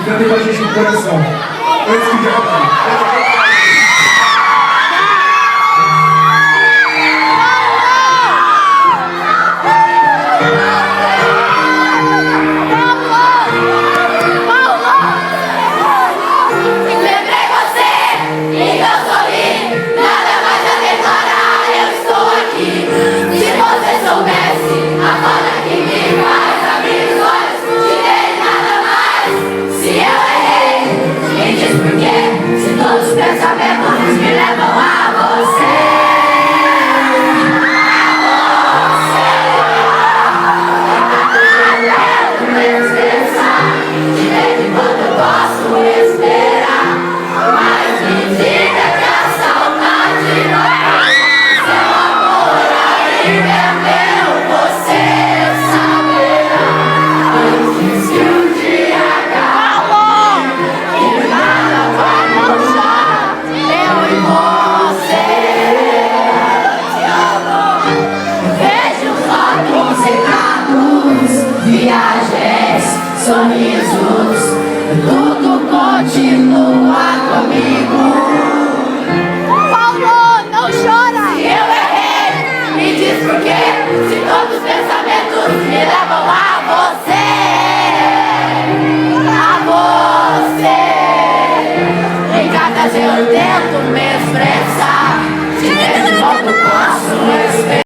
Canta com a gente no coração. Antes que o diabo... Sorrisos, tudo continua comigo. Paulo, não chora. Se eu errei, me diz por quê. Se todos os pensamentos me levam